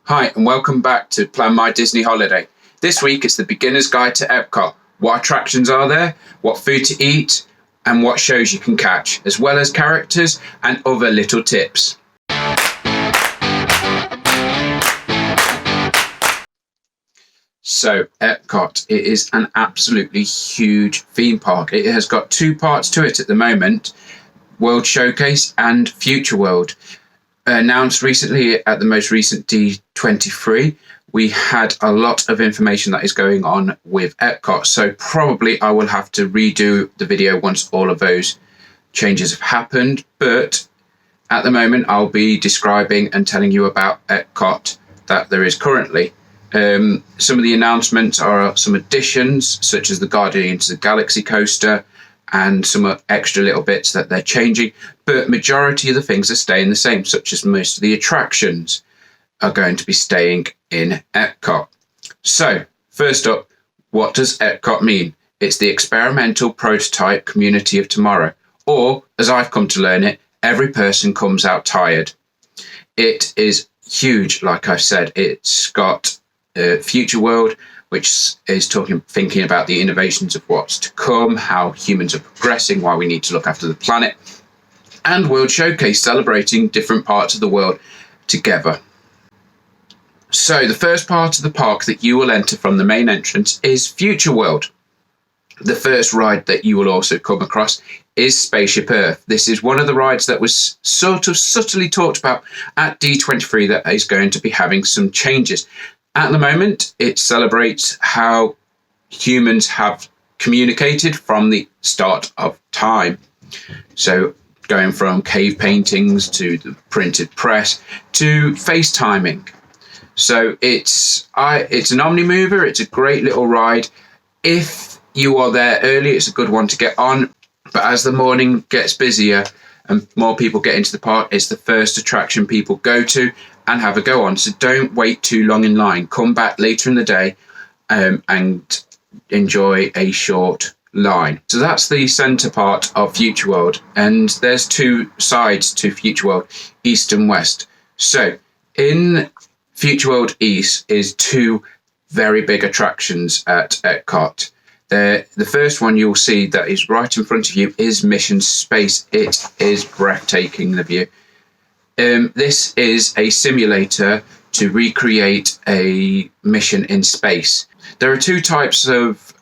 Hi, and welcome back to Plan My Disney Holiday. This week it's the beginner's guide to Epcot. What attractions are there, what food to eat, and what shows you can catch, as well as characters and other little tips. So, Epcot, it is an absolutely huge theme park. It has got two parts to it at the moment, World Showcase and Future World. Announced recently at the most recent D23, we had a lot of information that is going on with Epcot. So probably I will have to redo the video once all of those changes have happened. But at the moment, I'll be describing and telling you about Epcot that there is currently. Some of the announcements are some additions, such as the Guardians of the Galaxy coaster, and some extra little bits that they're changing, but majority of the things are staying the same, such as most of the attractions are going to be staying in Epcot. So, first up, what does Epcot mean? It's the experimental prototype community of tomorrow, or, as I've come to learn it, every person comes out tired. It is huge, like I've said. It's got Future World, which is thinking about the innovations of what's to come, how humans are progressing, why we need to look after the planet, and World Showcase, celebrating different parts of the world together. So the first part of the park that you will enter from the main entrance is Future World. The first ride that you will also come across is Spaceship Earth. This is one of the rides that was sort of subtly talked about at D23 that is going to be having some changes. At the moment, it celebrates how humans have communicated from the start of time. So going from cave paintings to the printed press to FaceTiming. So it's an omni-mover. It's a great little ride. If you are there early, it's a good one to get on. But as the morning gets busier and more people get into the park, it's the first attraction people go to and have a go on. So don't wait too long in line. Come back later in the day and enjoy a short line. So that's the centre part of Future World. And there's two sides to Future World, East and West. So in Future World East is two very big attractions at Epcot. The first one you'll see that is right in front of you is Mission Space. It is breathtaking, the view. This is a simulator to recreate a mission in space. There are two types of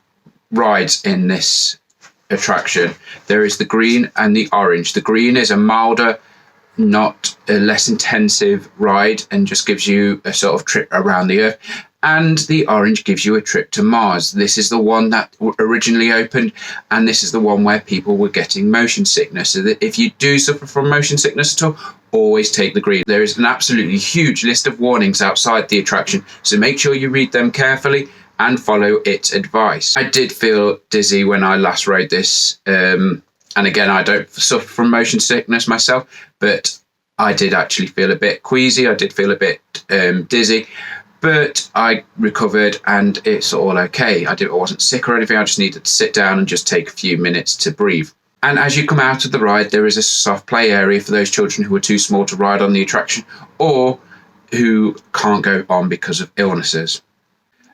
rides in this attraction. There is the green and the orange. The green is a milder, not a less intensive ride and just gives you a sort of trip around the Earth. And the orange gives you a trip to Mars. This is the one that originally opened, and this is the one where people were getting motion sickness. So that if you do suffer from motion sickness at all, always take the green. There is an absolutely huge list of warnings outside the attraction, so make sure you read them carefully and follow its advice. I did feel dizzy when I last rode this, and again, I don't suffer from motion sickness myself, but I did actually feel a bit queasy. I did feel a bit dizzy. But I recovered and it's all okay. I wasn't sick or anything. I just needed to sit down and just take a few minutes to breathe. And as you come out of the ride, there is a soft play area for those children who are too small to ride on the attraction or who can't go on because of illnesses.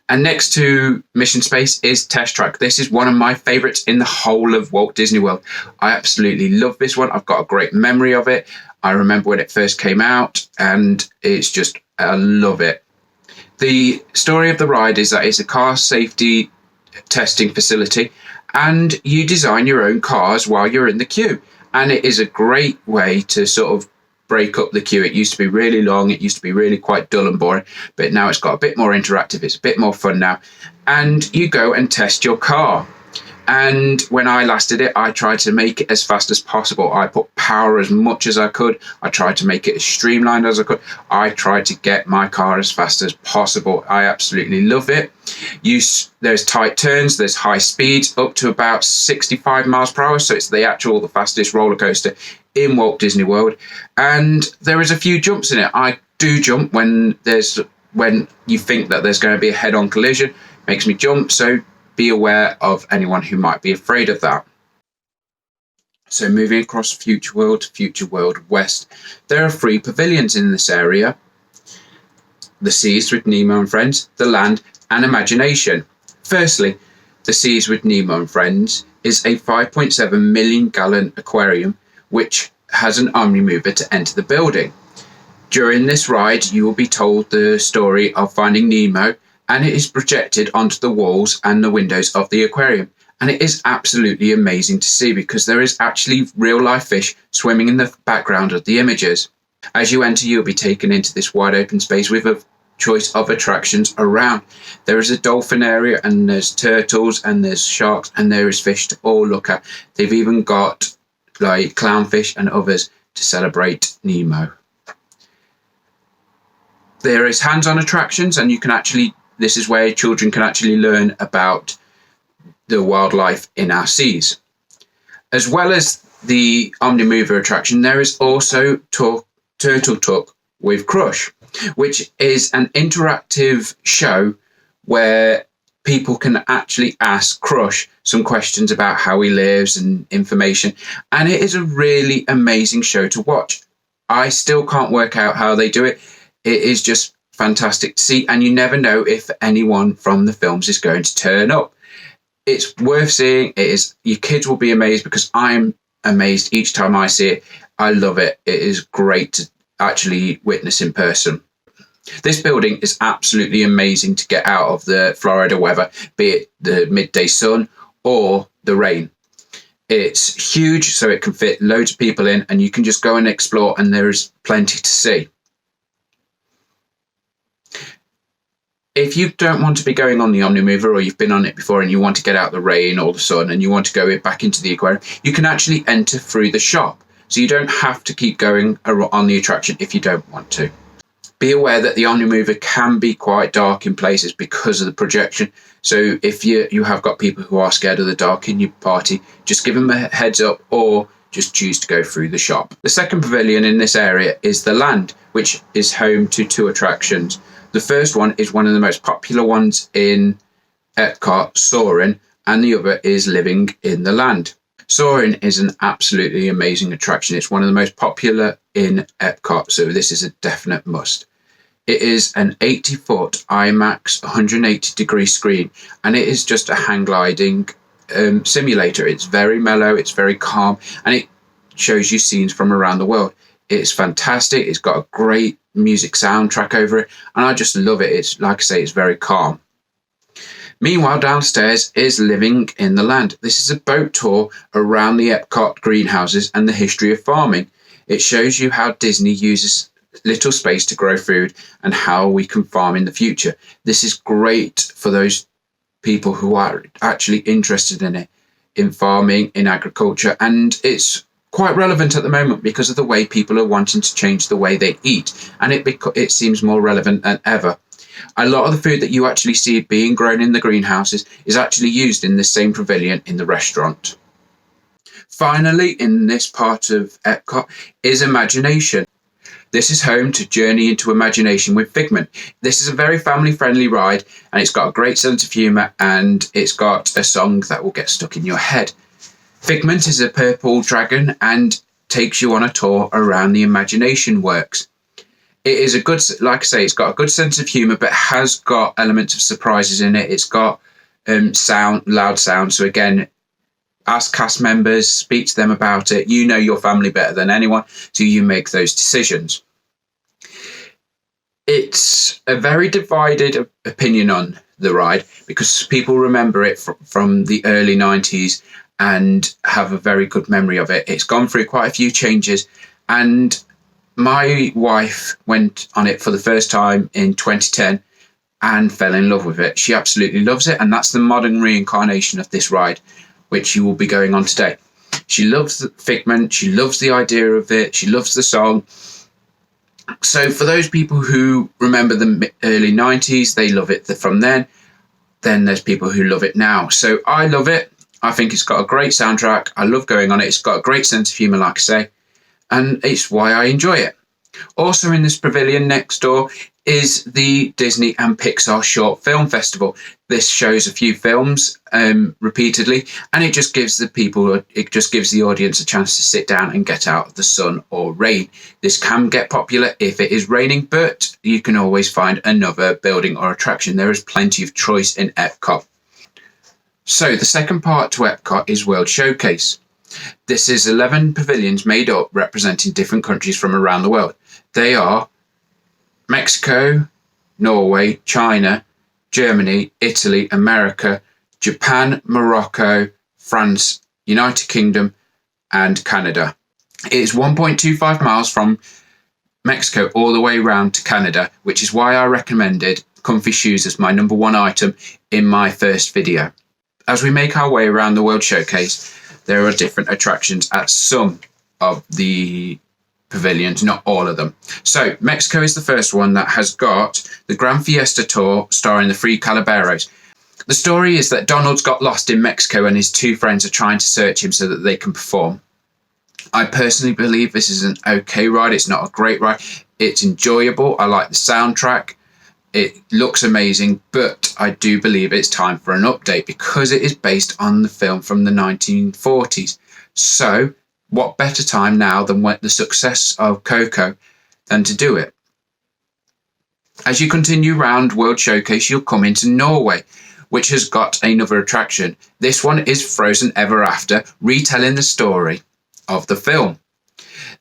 And next to Mission Space is Test Track. This is one of my favourites in the whole of Walt Disney World. I absolutely love this one. I've got a great memory of it. I remember when it first came out and it's just, I love it. The story of the ride is that it's a car safety testing facility and you design your own cars while you're in the queue. And it is a great way to sort of break up the queue. It used to be really long. It used to be really quite dull and boring, but now it's got a bit more interactive. It's a bit more fun now. And you go and test your car. And when I last did it, I tried to make it as fast as possible. I put power as much as I could. I tried to make it as streamlined as I could. I tried to get my car as fast as possible. I absolutely love it. There's tight turns, there's high speeds, up to about 65 miles per hour. So it's the fastest roller coaster in Walt Disney World. And there is a few jumps in it. I do jump when you think that there's going to be a head-on collision. Makes me jump. So be aware of anyone who might be afraid of that. So moving across Future World to Future World West, there are 3 pavilions in this area. the seas with Nemo and Friends, the land, and imagination. Firstly, the seas with Nemo and Friends is a 5.7 million gallon aquarium which has an omnimover to enter the building. During this ride, you will be told the story of finding Nemo, and it is projected onto the walls and the windows of the aquarium. And it is absolutely amazing to see because there is actually real life fish swimming in the background of the images. As you enter, you'll be taken into this wide open space with a choice of attractions around. There is a dolphin area, and there's turtles, and there's sharks, and there is fish to all look at. They've even got like clownfish and others to celebrate Nemo. There is hands-on attractions, and this is where children can actually learn about the wildlife in our seas. As well as the Omnimover attraction, there is also Turtle Talk with Crush, which is an interactive show where people can actually ask Crush some questions about how he lives and information. And it is a really amazing show to watch. I still can't work out how they do it. It is just fantastic to see, and you never know if anyone from the films is going to turn up. It's worth seeing. Your kids will be amazed because I'm amazed each time I see it. I love it. It is great to actually witness in person. This building is absolutely amazing to get out of the Florida weather, be it the midday sun or the rain. It's huge, so it can fit loads of people in, and you can just go and explore, and there is plenty to see. If you don't want to be going on the Omnimover, or you've been on it before and you want to get out the rain or the sun and you want to go back into the aquarium, you can actually enter through the shop. So you don't have to keep going on the attraction if you don't want to. Be aware that the Omnimover can be quite dark in places because of the projection. So if you have got people who are scared of the dark in your party, just give them a heads up or just choose to go through the shop. The second pavilion in this area is the land, which is home to 2 attractions. The first one is one of the most popular ones in Epcot, Sauron, and the other is Living in the Land. Sauron is an absolutely amazing attraction. It's one of the most popular in Epcot, so this is a definite must. It is an 80-foot IMAX 180-degree screen, and it is just a hang gliding simulator. It's very mellow, it's very calm, and it shows you scenes from around the world. It's fantastic. It's got a great music soundtrack over it, and I just love it. It's like I say, it's very calm. Meanwhile, downstairs is Living in the Land. This is a boat tour around the Epcot greenhouses and the history of farming. It shows you how Disney uses little space to grow food and how we can farm in the future. This is great for those people who are actually interested in it, in farming, in agriculture, and it's quite relevant at the moment because of the way people are wanting to change the way they eat, and it seems more relevant than ever. A lot of the food that you actually see being grown in the greenhouses is actually used in the same pavilion in the restaurant. Finally, in this part of Epcot is Imagination. This is home to Journey into Imagination with Figment. This is a very family-friendly ride, and it's got a great sense of humour, and it's got a song that will get stuck in your head. Figment is a purple dragon and takes you on a tour around the Imagination Works. It is a good, like I say, it's got a good sense of humour, but has got elements of surprises in it. It's got loud sound. So again, ask cast members, speak to them about it. You know your family better than anyone, so you make those decisions. It's a very divided opinion on the ride because people remember it from the early 90s and have a very good memory of it. It's gone through quite a few changes, and my wife went on it for the first time in 2010 and fell in love with it. She absolutely loves it, and that's the modern reincarnation of this ride, which you will be going on today. She loves the Figment, she loves the idea of it, she loves the song. So for those people who remember the early 90s, they love it from then. Then there's people who love it now. So I love it. I think it's got a great soundtrack. I love going on it. It's got a great sense of humour, like I say, and it's why I enjoy it. Also in this pavilion next door is the Disney and Pixar Short Film Festival. This shows a few films repeatedly, and it just gives the audience a chance to sit down and get out of the sun or rain. This can get popular if it is raining, but you can always find another building or attraction. There is plenty of choice in Epcot. So the second part to Epcot is World Showcase. This is 11 pavilions made up representing different countries from around the world. They are Mexico, Norway, China, Germany, Italy, America, Japan, Morocco, France, United Kingdom, and Canada. It is 1.25 miles from Mexico all the way around to Canada, which is why I recommended comfy shoes as my number one item in my first video. As we make our way around the World Showcase, there are different attractions at some of the pavilions, not all of them. So Mexico is the first one that has got the Grand Fiesta Tour starring the Three Calaberos. The story is that Donald's got lost in Mexico and his two friends are trying to search him so that they can perform. I personally believe this is an okay ride. It's not a great ride. It's enjoyable. I like the soundtrack. It looks amazing, but I do believe it's time for an update because it is based on the film from the 1940s. So what better time now than when the success of Coco than to do it? As you continue round World Showcase, you'll come into Norway, which has got another attraction. This one is Frozen Ever After, retelling the story of the film.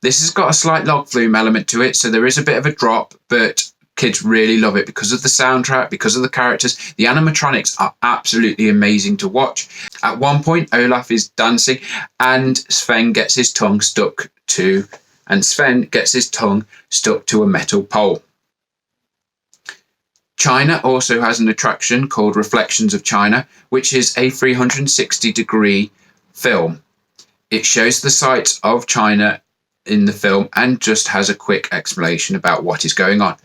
This has got a slight log flume element to it, so there is a bit of a drop, but kids really love it because of the soundtrack, because of the characters. The animatronics are absolutely amazing to watch. At one point, Olaf is dancing and Sven gets his tongue stuck to a metal pole. China also has an attraction called Reflections of China, which is a 360-degree film. It shows the sights of China in the film and just has a quick explanation about what is going on.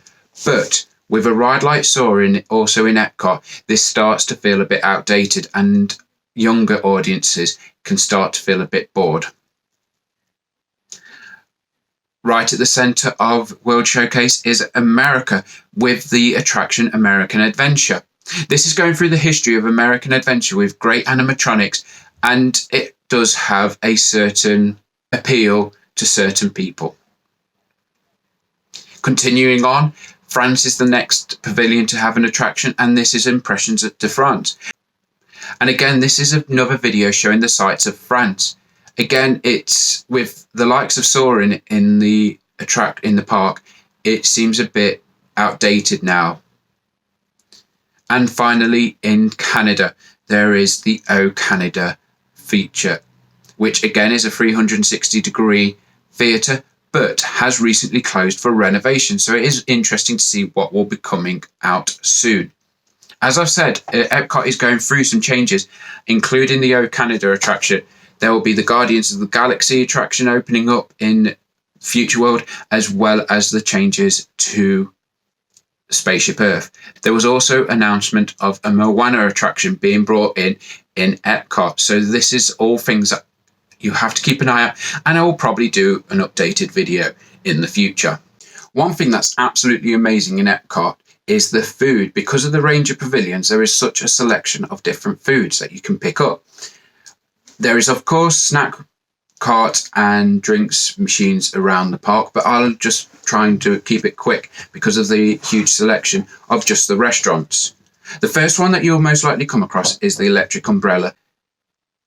But with a ride like Sauron also in Epcot, this starts to feel a bit outdated and younger audiences can start to feel a bit bored. Right at the centre of World Showcase is America with the attraction American Adventure. This is going through the history of American Adventure with great animatronics, and it does have a certain appeal to certain people. Continuing on, France is the next pavilion to have an attraction, and this is Impressions de France. And again, this is another video showing the sights of France. Again, it's with the likes of Sauron in the park, it seems a bit outdated now. And finally, in Canada, there is the O Canada feature, which again is a 360-degree theatre, but has recently closed for renovation. So it is interesting to see what will be coming out soon. As I've said, Epcot is going through some changes, including the O Canada attraction. There will be the Guardians of the Galaxy attraction opening up in Future World, as well as the changes to Spaceship Earth. There was also announcement of a Moana attraction being brought in Epcot. So this is all things that you have to keep an eye out, and I will probably do an updated video in the future. One thing that's absolutely amazing in Epcot is the food. Because of the range of pavilions, there is such a selection of different foods that you can pick up. There is, of course, snack carts and drinks machines around the park, but I'll just try and keep it quick because of the huge selection of just the restaurants. The first one that you'll most likely come across is the Electric Umbrella.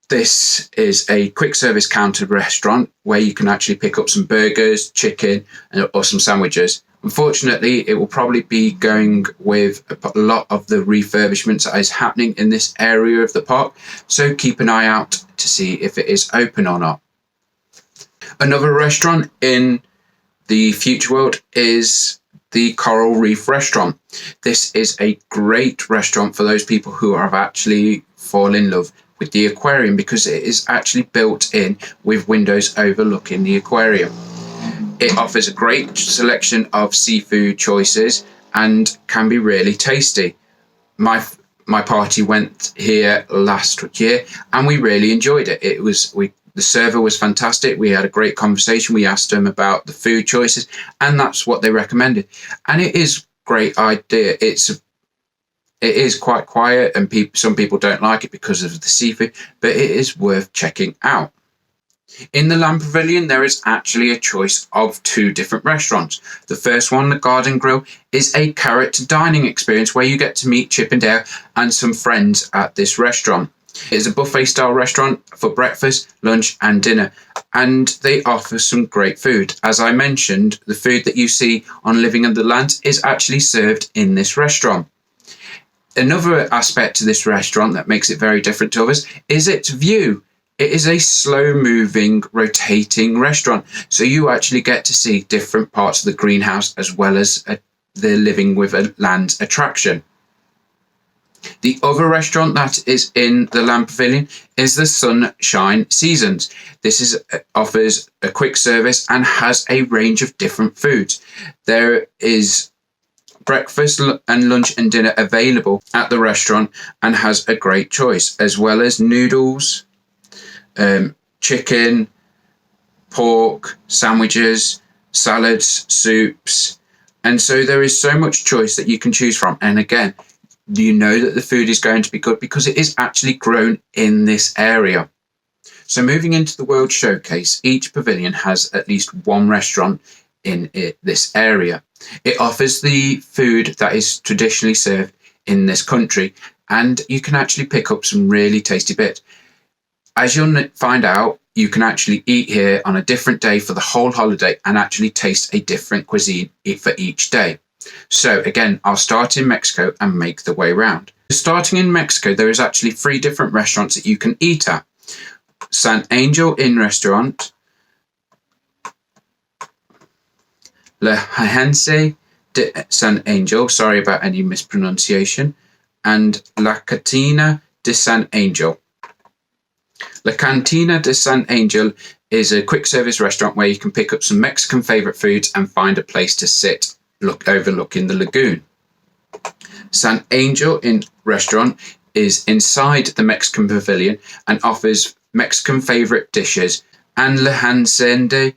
This is a quick service counter restaurant where you can actually pick up some burgers, chicken, or some sandwiches. Unfortunately, it will probably be going with a lot of the refurbishments that is happening in this area of the park, so keep an eye out to see if it is open or not. Another restaurant in the Future World is the Coral Reef restaurant. This is a great restaurant for those people who have actually fallen in love with the aquarium, because it is actually built in with windows overlooking the aquarium. It offers a great selection of seafood choices and can be really tasty. My party went here last year and we really enjoyed it. We The server was fantastic. We had a great conversation. We asked them about the food choices, and that's what they recommended. And it is a great idea. It is quite quiet, and some people don't like it because of the seafood, but it is worth checking out. In the Land Pavilion, there is actually a choice of 2 different restaurants. The first one, the Garden Grill, is a character dining experience where you get to meet Chip and Dale and some friends at this restaurant. It is a buffet-style restaurant for breakfast, lunch and dinner, and they offer some great food. As I mentioned, the food that you see on Living Underlands is actually served in this restaurant. Another aspect to this restaurant that makes it very different to others is its view. It is a slow-moving, rotating restaurant, so you actually get to see different parts of the greenhouse as well as the Living with a Land attraction. The other restaurant that is in the Land Pavilion is the Sunshine Seasons. This offers a quick service and has a range of different foods. There is breakfast and lunch and dinner available at the restaurant and has a great choice, as well as noodles, chicken, pork, sandwiches, salads, soups. And so there is so much choice that you can choose from. And again, you know that the food is going to be good because it is actually grown in this area. So moving into the World Showcase, each pavilion has at least one restaurant in this area. It offers the food that is traditionally served in this country, and you can actually pick up some really tasty bits. As you'll find out, you can actually eat here on a different day for the whole holiday and actually taste a different cuisine for each day. So again, I'll start in Mexico and make the way round. Starting in Mexico, there is actually 3 different restaurants that you can eat at. San Angel Inn Restaurant, La Agencia de San Angel, sorry about any mispronunciation, and La Cantina de San Angel. La Cantina de San Angel is a quick service restaurant where you can pick up some Mexican favorite foods and find a place to sit overlooking the lagoon. San Angel Inn Restaurant is inside the Mexican Pavilion and offers Mexican favorite dishes, and La Hacienda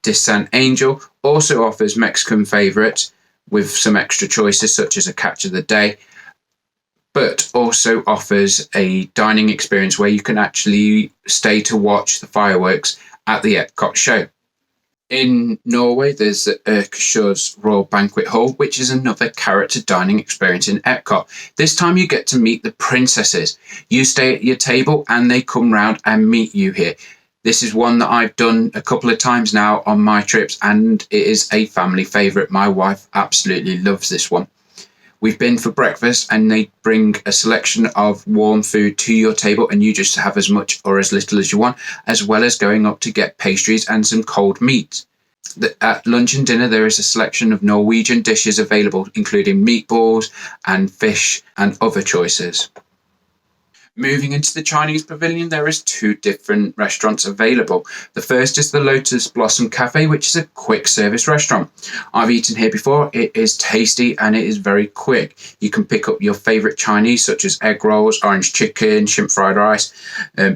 de San Angel also offers Mexican favorites with some extra choices such as a catch of the day, but also offers a dining experience where you can actually stay to watch the fireworks at the Epcot show. In Norway, there's the Ørkesjø's Royal Banquet Hall, which is another character dining experience in Epcot. This time you get to meet the princesses. You stay at your table and they come round and meet you here. This is one that I've done a couple of times now on my trips, and it is a family favourite. My wife absolutely loves this one. We've been for breakfast and they bring a selection of warm food to your table and you just have as much or as little as you want, as well as going up to get pastries and some cold meat. At lunch and dinner, there is a selection of Norwegian dishes available, including meatballs and fish and other choices. Moving into the Chinese Pavilion, there is 2 different restaurants available. The first is the Lotus Blossom Cafe, which is a quick service restaurant. I've eaten here before. It is tasty and it is very quick. You can pick up your favorite Chinese such as egg rolls, orange chicken, shrimp fried rice,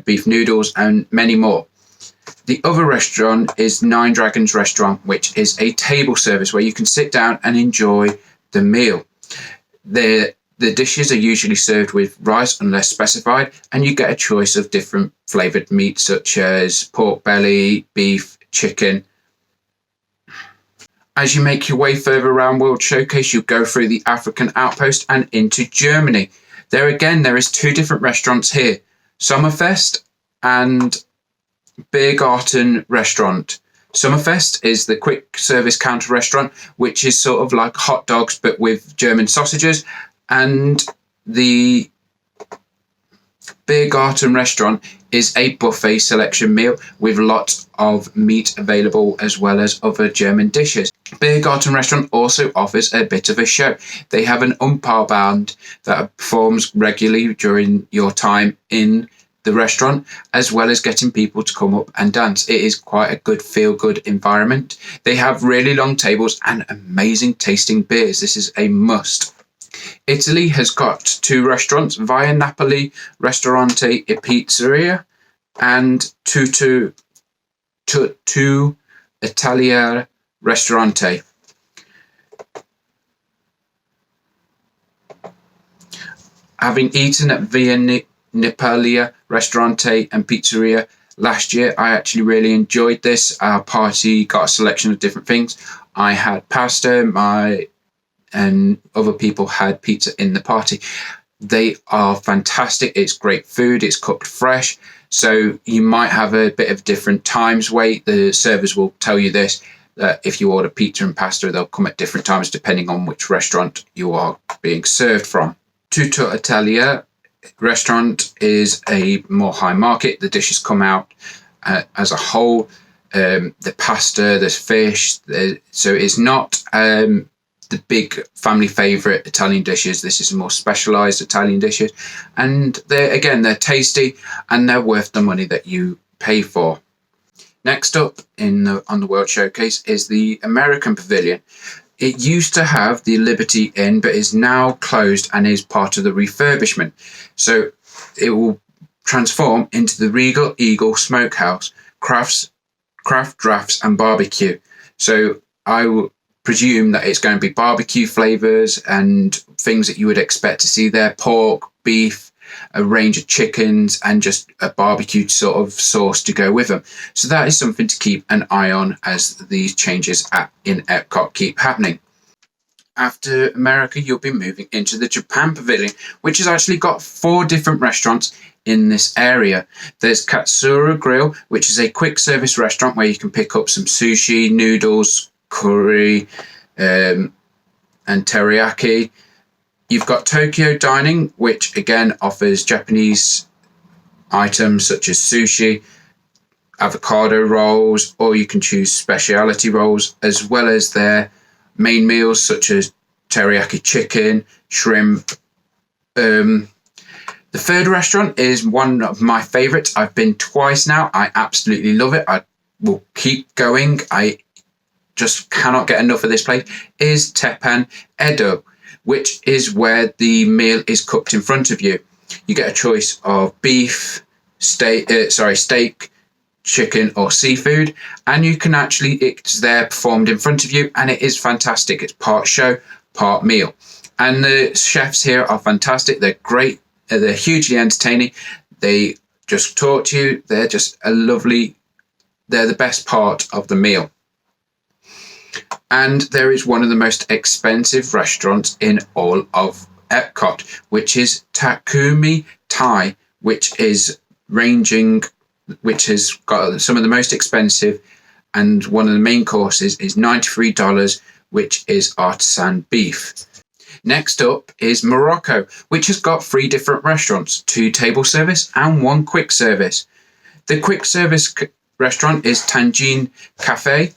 beef noodles and many more. The other restaurant is Nine Dragons Restaurant, which is a table service where you can sit down and enjoy the meal. The dishes are usually served with rice unless specified, and you get a choice of different flavoured meats such as pork belly, beef, chicken. As you make your way further around World Showcase, you go through the African Outpost and into Germany. There is 2 different restaurants here, Sommerfest and Biergarten Restaurant. Sommerfest is the quick service counter restaurant, which is sort of like hot dogs but with German sausages. And the Biergarten Restaurant is a buffet selection meal with lots of meat available as well as other German dishes. Biergarten Restaurant also offers a bit of a show. They have an umpire band that performs regularly during your time in the restaurant, as well as getting people to come up and dance. It is quite a good feel-good environment. They have really long tables and amazing tasting beers. This is a must. Italy has got 2 restaurants, Via Napoli Ristorante e Pizzeria and Tu Italia Ristorante. Having eaten at Via Nipalia Ristorante and Pizzeria last year, I actually really enjoyed this. Our party got a selection of different things. I had pasta, and other people had pizza in the party. They are fantastic. It's great food. It's cooked fresh. So you might have a bit of different times wait. The servers will tell you this, that if you order pizza and pasta, they'll come at different times depending on which restaurant you are being served from. Tutto Italia restaurant is a more high market. The dishes come out as a whole. The pasta, there's fish. So it's not the big family favorite Italian dishes. This is more specialized Italian dishes, and they're tasty and they're worth the money that you pay for. Next up on the World Showcase is the American Pavilion. It used to have the Liberty Inn, but is now closed and is part of the refurbishment. So it will transform into the Regal Eagle Smokehouse, craft drafts and barbecue. So I will presume that it's going to be barbecue flavors and things that you would expect to see there: pork, beef, a range of chickens, and just a barbecue sort of sauce to go with them. So that is something to keep an eye on as these changes in Epcot keep happening. After America, you'll be moving into the Japan Pavilion, which has actually got 4 different restaurants in this area. There's Katsura Grill, which is a quick service restaurant where you can pick up some sushi, noodles, curry, and teriyaki. You've got Tokyo Dining, which again offers Japanese items such as sushi, avocado rolls, or you can choose specialty rolls, as well as their main meals such as teriyaki chicken, shrimp. The third restaurant is one of my favorites. I've been twice now. I absolutely love it. I will keep going. I just cannot get enough of this place. Is Teppan Edo, which is where the meal is cooked in front of you. You get a choice of beef, steak, chicken, or seafood, and you can it's there performed in front of you, and it is fantastic. It's part show, part meal, and the chefs here are fantastic. They're great. They're hugely entertaining. They just talk to you. They're just they're the best part of the meal. And there is one of the most expensive restaurants in all of Epcot, which is Takumi Thai, which has got some of the most expensive, and one of the main courses is $93, which is artisan beef. Next up is Morocco, which has got 3 different restaurants, 2 table service and 1 quick service. The quick service restaurant is Tangine Cafe.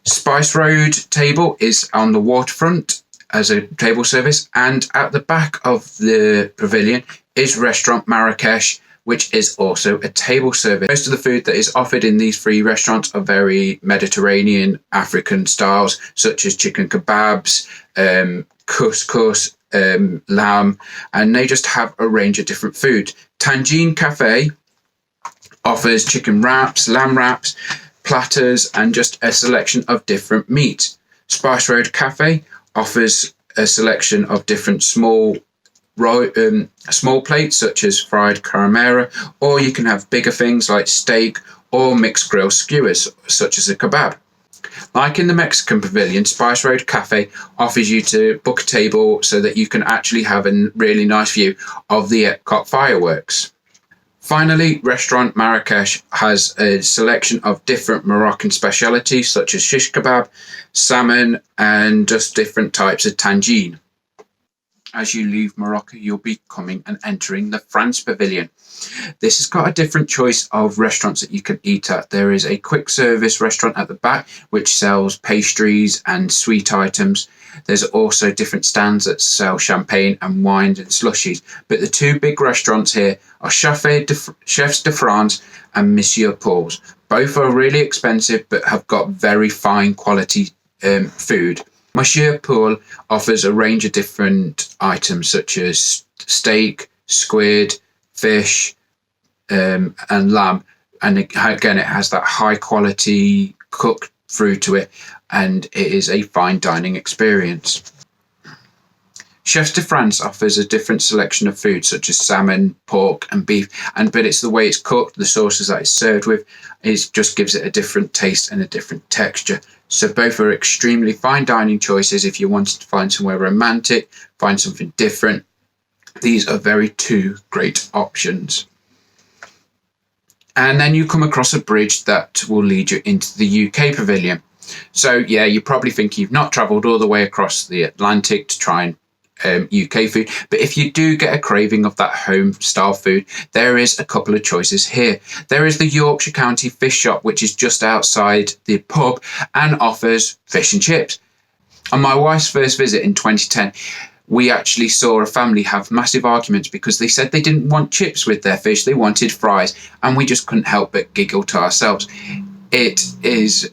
Spice Road table is on the waterfront as a table service, and at the back of the pavilion is Restaurant Marrakesh, which is also a table service. Most of the food that is offered in these 3 restaurants are very Mediterranean, African styles, such as chicken kebabs, couscous, lamb, and they just have a range of different food. Tangine Cafe offers chicken wraps, lamb wraps, platters, and just a selection of different meats. Spice Road Cafe offers a selection of different small plates such as fried caramera, or you can have bigger things like steak or mixed grill skewers such as a kebab. Like in the Mexican Pavilion, Spice Road Cafe offers you to book a table so that you can actually have a really nice view of the Epcot fireworks. Finally, Restaurant Marrakesh has a selection of different Moroccan specialities such as shish kebab, salmon, and just different types of tangine. As you leave Morocco, you'll be coming and entering the France Pavilion. This has got a different choice of restaurants that you can eat at. There is a quick service restaurant at the back which sells pastries and sweet items. There's also different stands that sell champagne and wines and slushies. But the 2 big restaurants here are Chefs de France and Monsieur Paul's. Both are really expensive but have got very fine quality food. Monsieur Paul offers a range of different items such as steak, squid, fish, and lamb. And again, it has that high quality cooked through to it, and it is a fine dining experience. Chefs de France offers a different selection of foods such as salmon, pork and beef, but it's the way it's cooked, the sauces that it's served with, it just gives it a different taste and a different texture. So both are extremely fine dining choices if you wanted to find somewhere romantic, find something different. These are two great options. And then you come across a bridge that will lead you into the UK Pavilion. So yeah, you probably think you've not travelled all the way across the Atlantic to try and UK food, but if you do get a craving of that home style food, there is a couple of choices here. There is the Yorkshire County Fish Shop, which is just outside the pub and offers fish and chips. On my wife's first visit in 2010, we actually saw a family have massive arguments because they said they didn't want chips with their fish, they wanted fries, and we just couldn't help but giggle to ourselves. It is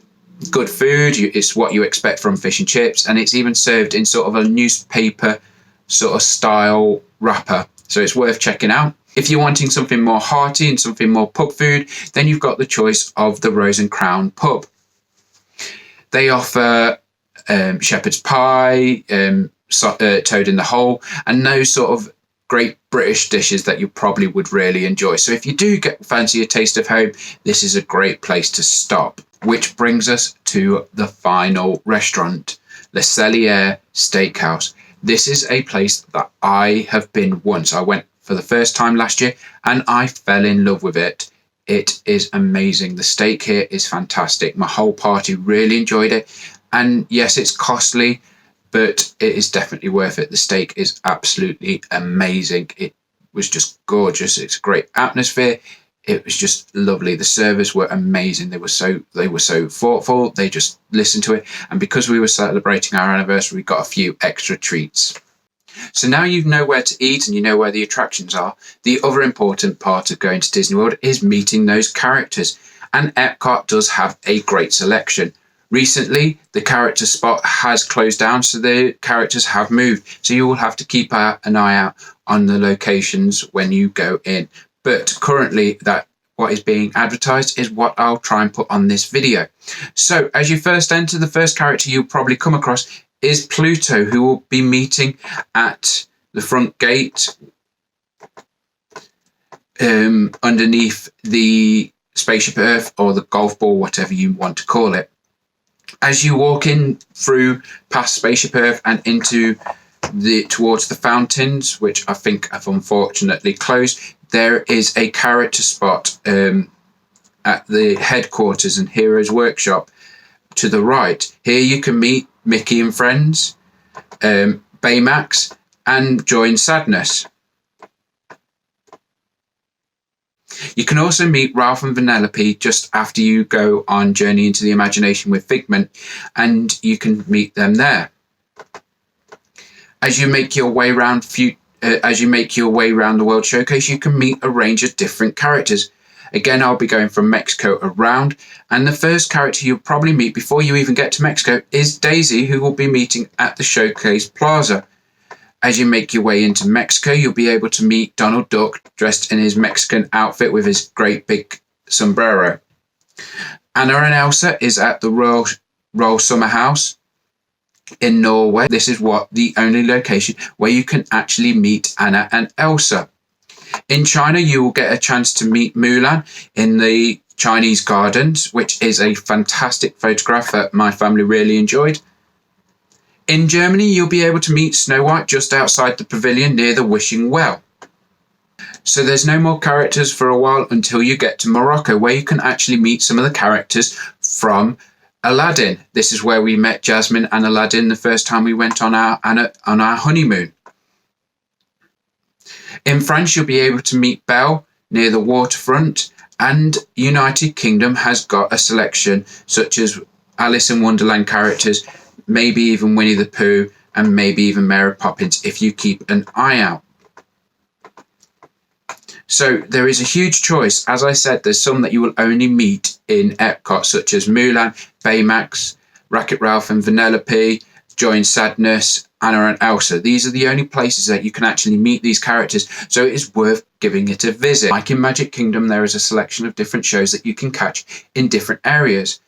good food, it's what you expect from fish and chips, and it's even served in sort of a newspaper sort of style wrapper, so it's worth checking out. If you're wanting something more hearty and something more pub food, then you've got the choice of the Rose and Crown pub. They offer shepherd's pie, toad in the hole, and those sort of great British dishes that you probably would really enjoy. So if you do fancy a taste of home, this is a great place to stop. Which brings us to the final restaurant, the Celeea Steakhouse. This is a place that I have been once. I went for the first time last year and I fell in love with it. It is amazing. The steak here is fantastic. My whole party really enjoyed it. And yes, it's costly, but it is definitely worth it. The steak is absolutely amazing. It was just gorgeous. It's a great atmosphere. It was just lovely. The servers were amazing. They were so thoughtful. They just listened to it. And because we were celebrating our anniversary, we got a few extra treats. So now you know where to eat and you know where the attractions are. The other important part of going to Disney World is meeting those characters. And Epcot does have a great selection. Recently, the character spot has closed down, so the characters have moved. So you will have to keep an eye out on the locations when you go in. But currently, what is being advertised is what I'll try and put on this video. So as you first enter, the first character you'll probably come across is Pluto, who will be meeting at the front gate underneath the Spaceship Earth or the golf ball, whatever you want to call it. As you walk in through past Spaceship Earth and into towards the fountains, which I think have unfortunately closed, there is a character spot at the headquarters and Heroes Workshop to the right. Here you can meet Mickey and Friends, Baymax, and join Sadness. You can also meet Ralph and Vanellope just after you go on Journey into the Imagination with Figment, and you can meet them there. As you make your way around the World Showcase, you can meet a range of different characters. Again, I'll be going from Mexico around, and the first character you'll probably meet before you even get to Mexico is Daisy, who will be meeting at the Showcase Plaza. As you make your way into Mexico, you'll be able to meet Donald Duck dressed in his Mexican outfit with his great big sombrero. Anna and Elsa is at the Royal Summer House in Norway. This is the only location where you can actually meet Anna and Elsa. In China, you will get a chance to meet Mulan in the Chinese Gardens, which is a fantastic photograph that my family really enjoyed. In Germany, you'll be able to meet Snow White just outside the pavilion near the Wishing Well. So there's no more characters for a while until you get to Morocco, where you can actually meet some of the characters from Aladdin. This is where we met Jasmine and Aladdin the first time we went on our honeymoon. In France, you'll be able to meet Belle near the waterfront, and United Kingdom has got a selection such as Alice in Wonderland characters, maybe even Winnie the Pooh, and maybe even Mary Poppins if you keep an eye out. So there is a huge choice. As I said, there's some that you will only meet in Epcot, such as Mulan, Baymax, Wreck-It Ralph and Vanellope, Join Sadness, Anna and Elsa. These are the only places that you can actually meet these characters, so it is worth giving it a visit. Like in Magic Kingdom, there is a selection of different shows that you can catch in different areas.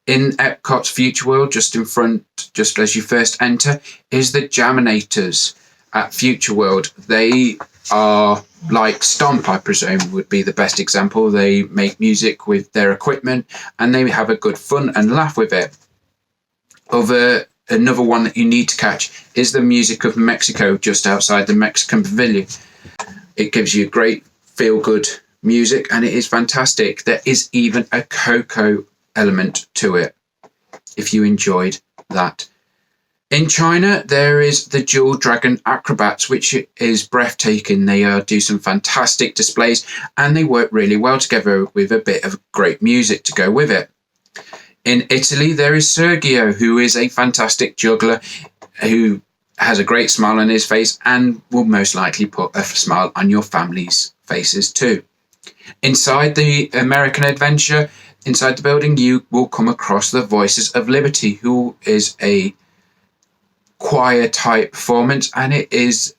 In Epcot's Future World, just in front, just as you first enter, is the Jaminators at Future World. They are like Stomp, I presume, would be the best example. They make music with their equipment and they have a good fun and laugh with it. Another one that you need to catch is the Music of Mexico, just outside the Mexican Pavilion. It gives you great feel-good music and it is fantastic. There is even a Coco element to it, if you enjoyed that. In China, there is the Jewel Dragon Acrobats, which is breathtaking. They do some fantastic displays and they work really well together with a bit of great music to go with it. In Italy, there is Sergio, who is a fantastic juggler who has a great smile on his face and will most likely put a smile on your family's faces too. Inside the American Adventure, inside the building, you will come across the Voices of Liberty, who is a choir type performance and it is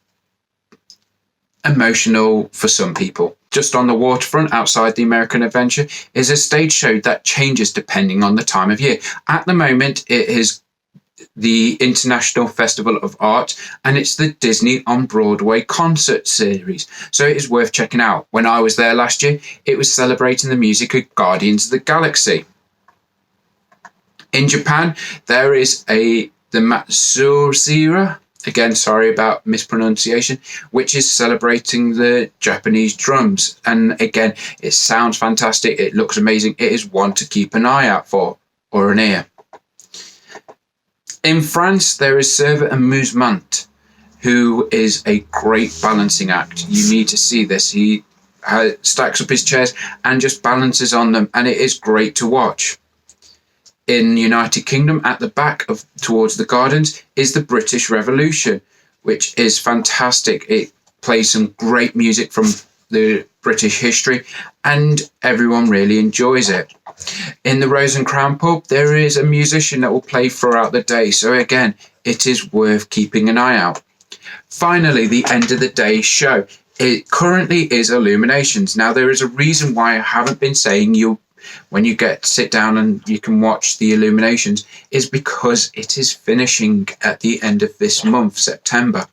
emotional for some people. Just on the waterfront outside the American Adventure is a stage show that changes depending on the time of year. At the moment, it is the International Festival of Art and it's the Disney on Broadway concert series. So it is worth checking out. When I was there last year, it was celebrating the music of Guardians of the Galaxy. In Japan, there is the Matsushira, again, sorry about mispronunciation, which is celebrating the Japanese drums. And again, it sounds fantastic. It looks amazing. It is one to keep an eye out for, or an ear. In France, there is Serve Amusement, who is a great balancing act. You need to see this. He stacks up his chairs and just balances on them, and it is great to watch. In United Kingdom, at the back of towards the gardens, is the British Revolution, which is fantastic. It plays some great music from the British history and everyone really enjoys it. In the Rose and Crown pub, there is a musician that will play throughout the day. So again, it is worth keeping an eye out. Finally, the end of the day show. It currently is Illuminations. Now, there is a reason why I haven't been saying when you sit down and you can watch the Illuminations, is because it is finishing at the end of this month, September.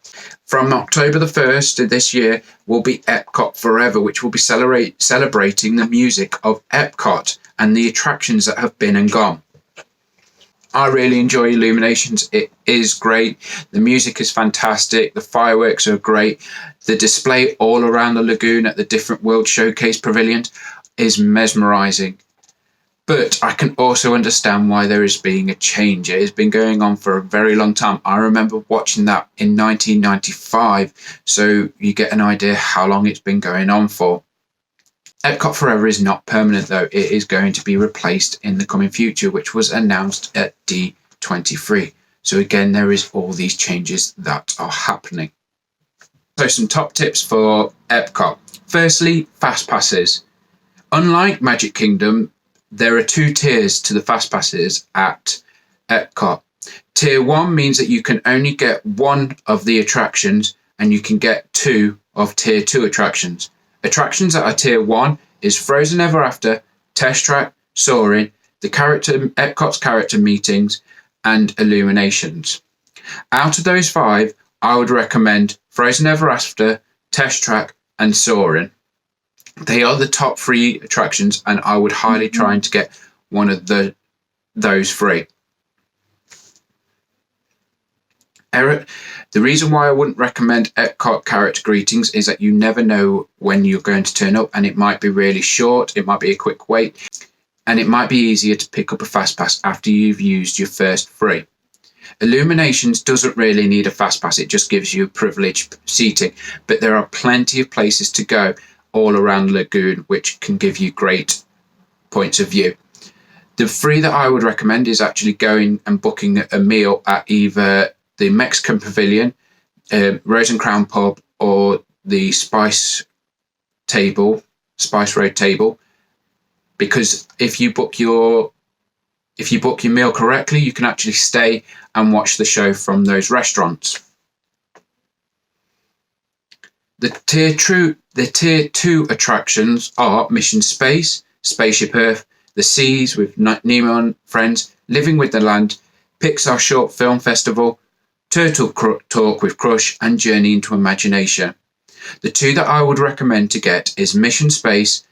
From October the 1st of this year will be Epcot Forever, which will be celebrating the music of Epcot and the attractions that have been and gone. I really enjoy Illuminations. It is great. The music is fantastic. The fireworks are great. The display all around the lagoon at the different World Showcase pavilions is mesmerizing. But I can also understand why there is being a change. It has been going on for a very long time. I remember watching that in 1995, so you get an idea how long it's been going on for. Epcot Forever is not permanent though. It is going to be replaced in the coming future, which was announced at D23. So again, there is all these changes that are happening. So some top tips for Epcot. Firstly, fast passes. Unlike Magic Kingdom, there are two tiers to the fast passes at Epcot. Tier 1 means that you can only get one of the attractions and you can get two of Tier 2 attractions. Attractions that are Tier 1 is Frozen Ever After, Test Track, Soarin', Epcot's character meetings, and Illuminations. Out of those 5, I would recommend Frozen Ever After, Test Track, and Soarin'. They are the top 3 attractions, and I would highly try to get one of those 3. The reason why I wouldn't recommend Epcot Character Greetings is that you never know when you're going to turn up, and it might be really short, it might be a quick wait, and it might be easier to pick up a fast pass after you've used your first 3. Illuminations doesn't really need a fast pass, it just gives you privileged seating, but there are plenty of places to go all around the lagoon which can give you great points of view. The 3 that I would recommend is actually going and booking a meal at either the Mexican Pavilion, Rose and Crown Pub, or the Spice Road table, because if you book your meal correctly, you can actually stay and watch the show from those restaurants. The tier 2 attractions are Mission Space, Spaceship Earth, The Seas with Nemo Friends, Living with the Land, Pixar Short Film Festival, Turtle Talk with Crush, and Journey into Imagination. The two that I would recommend to get is Mission Space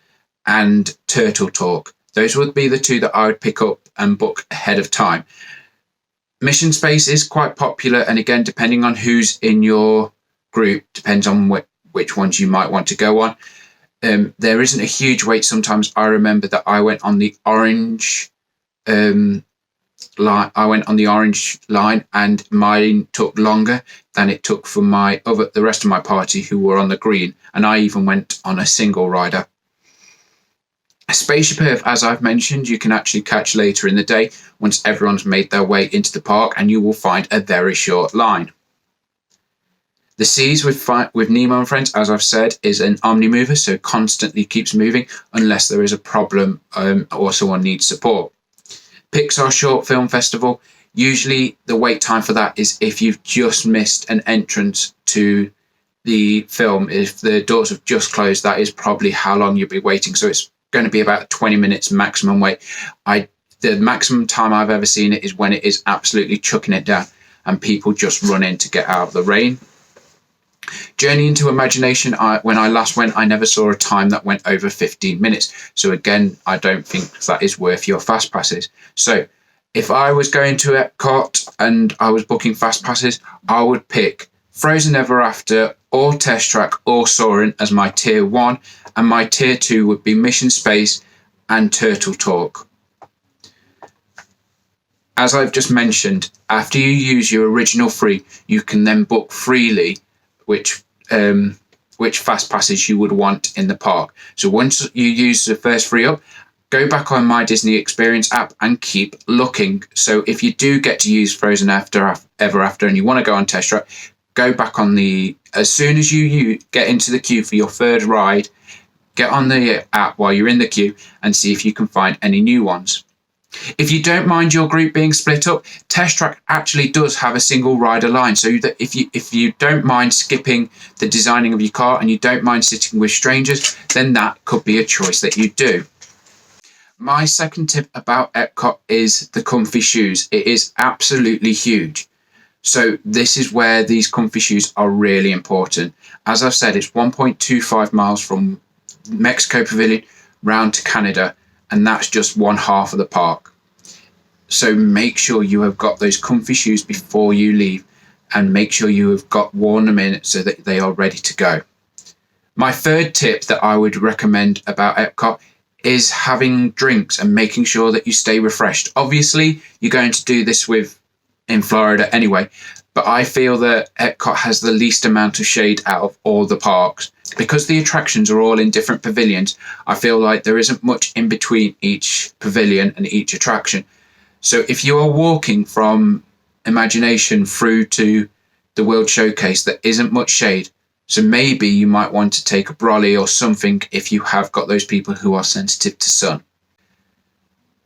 and Turtle Talk. Those would be the two that I would pick up and book ahead of time. Mission Space is quite popular, and again, depending on who's in your group, depends on which ones you might want to go on. There isn't a huge wait. Sometimes I remember that I went on the orange line. I went on the orange line, and mine took longer than it took for the rest of my party who were on the green. And I even went on a single rider. Spaceship Earth, as I've mentioned, you can actually catch later in the day once everyone's made their way into the park, and you will find a very short line. The Seas with Nemo and Friends, as I've said, is an omni-mover, so constantly keeps moving unless there is a problem or someone needs support. Pixar Short Film Festival, usually the wait time for that is if you've just missed an entrance to the film. If the doors have just closed, that is probably how long you'll be waiting. So it's going to be about 20 minutes maximum wait. The maximum time I've ever seen it is when it is absolutely chucking it down and people just run in to get out of the rain. Journey into Imagination, when I last went, I never saw a time that went over 15 minutes. So again, I don't think that is worth your fast passes. So if I was going to Epcot and I was booking fast passes, I would pick Frozen Ever After or Test Track or Sauron as my tier 1, and my tier 2 would be Mission Space and Turtle Talk. As I've just mentioned, after you use your original free, you can then book freely which fast passes you would want in the park. So once you use the first free up, go back on My Disney Experience app and keep looking. So if you do get to use Frozen Ever After and you want to go on Test Track, go back on as soon as you get into the queue for your third ride, get on the app while you're in the queue and see if you can find any new ones. If you don't mind your group being split up, Test Track actually does have a single rider line, so that if you don't mind skipping the designing of your car and you don't mind sitting with strangers, then that could be a choice that you do. My second tip about Epcot is the comfy shoes. It is absolutely huge. So this is where these comfy shoes are really important. As I've said, it's 1.25 miles from Mexico Pavilion round to Canada, and that's just one half of the park. So make sure you have got those comfy shoes before you leave, and make sure you have worn them in so that they are ready to go. My third tip that I would recommend about Epcot is having drinks and making sure that you stay refreshed. Obviously, you're going to do this in Florida anyway, but I feel that Epcot has the least amount of shade out of all the parks. Because the attractions are all in different pavilions, I feel like there isn't much in between each pavilion and each attraction. So if you are walking from Imagination through to the World Showcase, there isn't much shade. So maybe you might want to take a brolly or something if you have got those people who are sensitive to sun.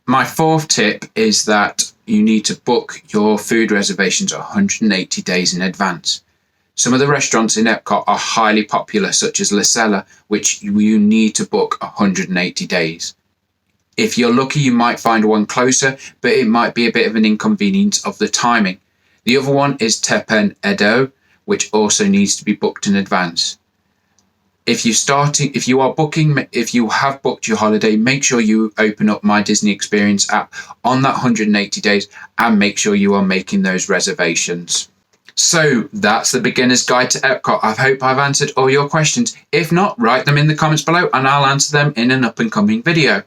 My fourth tip is that you need to book your food reservations 180 days in advance. Some of the restaurants in Epcot are highly popular, such as Celeea, which you need to book 180 days. If you're lucky, you might find one closer, but it might be a bit of an inconvenience of the timing. The other one is Tepen Edo, which also needs to be booked in advance. If you have booked your holiday, make sure you open up My Disney Experience app on that 180 days and make sure you are making those reservations. So that's the beginner's guide to Epcot. I hope I've answered all your questions. If not, write them in the comments below and I'll answer them in an up and coming video.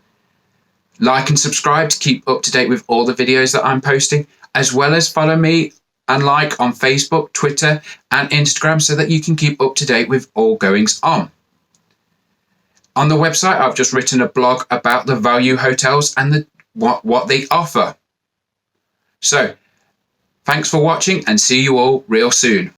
Like and subscribe to keep up to date with all the videos that I'm posting, as well as follow me and like on Facebook, Twitter and Instagram so that you can keep up to date with all goings on. On the website, I've just written a blog about the value hotels and what they offer. So, thanks for watching and see you all real soon.